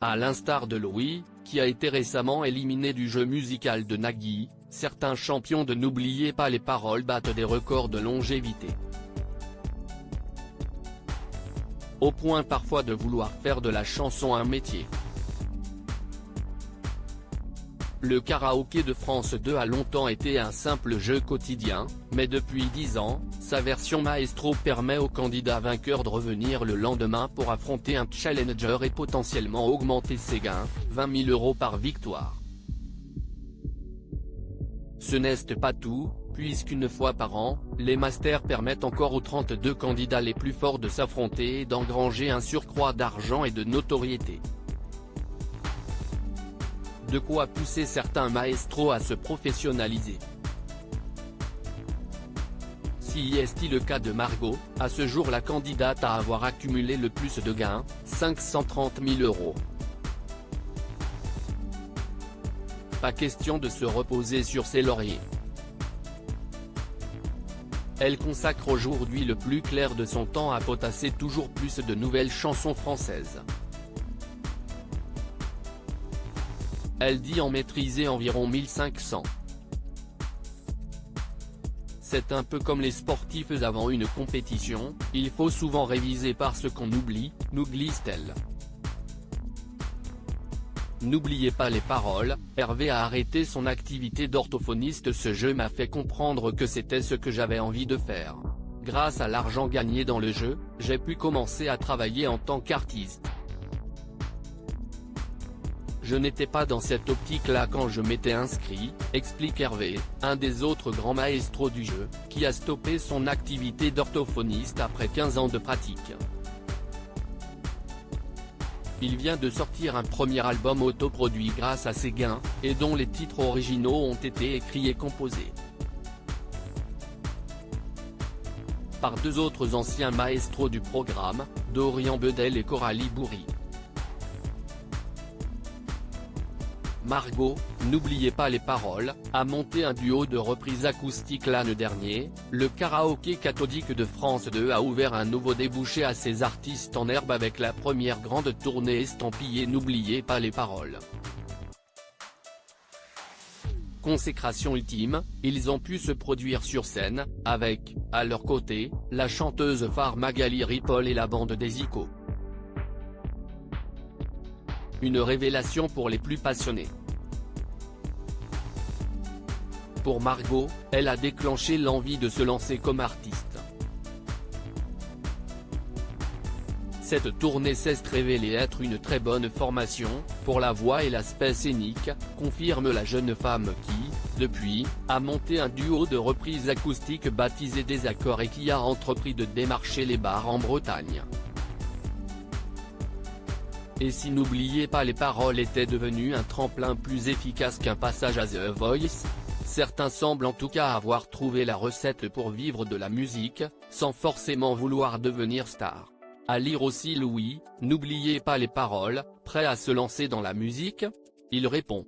À l'instar de Louis, qui a été récemment éliminé du jeu musical de Nagui, certains champions de N'oubliez pas les paroles battent des records de longévité. Au point parfois de vouloir faire de la chanson un métier. Le karaoké de France 2 a longtemps été un simple jeu quotidien, mais depuis 10 ans, sa version maestro permet aux candidats vainqueurs de revenir le lendemain pour affronter un challenger et potentiellement augmenter ses gains, 20 000 € par victoire. Ce n'est pas tout, puisqu'une fois par an, les masters permettent encore aux 32 candidats les plus forts de s'affronter et d'engranger un surcroît d'argent et de notoriété. De quoi pousser certains maestros à se professionnaliser. Si est le cas de Margot, à ce jour la candidate à avoir accumulé le plus de gains, 530 000 €. Pas question de se reposer sur ses lauriers. Elle consacre aujourd'hui le plus clair de son temps à potasser toujours plus de nouvelles chansons françaises. Elle dit en maîtriser environ 1500. C'est un peu comme les sportifs avant une compétition, il faut souvent réviser parce qu'on oublie, nous glisse-t-elle. N'oubliez pas les paroles, Hervé a arrêté son activité d'orthophoniste. Ce jeu m'a fait comprendre que c'était ce que j'avais envie de faire. Grâce à l'argent gagné dans le jeu, j'ai pu commencer à travailler en tant qu'artiste. Je n'étais pas dans cette optique-là quand je m'étais inscrit, explique Hervé, un des autres grands maestros du jeu, qui a stoppé son activité d'orthophoniste après 15 ans de pratique. Il vient de sortir un premier album autoproduit grâce à ses gains, et dont les titres originaux ont été écrits et composés par deux autres anciens maestros du programme, Dorian Bedel et Coralie Bourri. Margot, N'oubliez pas les paroles, a monté un duo de reprises acoustiques l'an dernier. Le karaoké cathodique de France 2 a ouvert un nouveau débouché à ses artistes en herbe avec la première grande tournée estampillée N'oubliez pas les paroles. Consécration ultime, ils ont pu se produire sur scène, avec, à leur côté, la chanteuse phare Magali Ripoll et la bande des Icos. Une révélation pour les plus passionnés. Pour Margot, elle a déclenché l'envie de se lancer comme artiste. Cette tournée s'est révélée être une très bonne formation, pour la voix et l'aspect scénique, confirme la jeune femme qui, depuis, a monté un duo de reprises acoustiques baptisé Des Accords et qui a entrepris de démarcher les bars en Bretagne. Et si N'oubliez pas les paroles était devenu un tremplin plus efficace qu'un passage à The Voice, certains semblent en tout cas avoir trouvé la recette pour vivre de la musique, sans forcément vouloir devenir star. À lire aussi Louis, N'oubliez pas les paroles, prêt à se lancer dans la musique ? Il répond.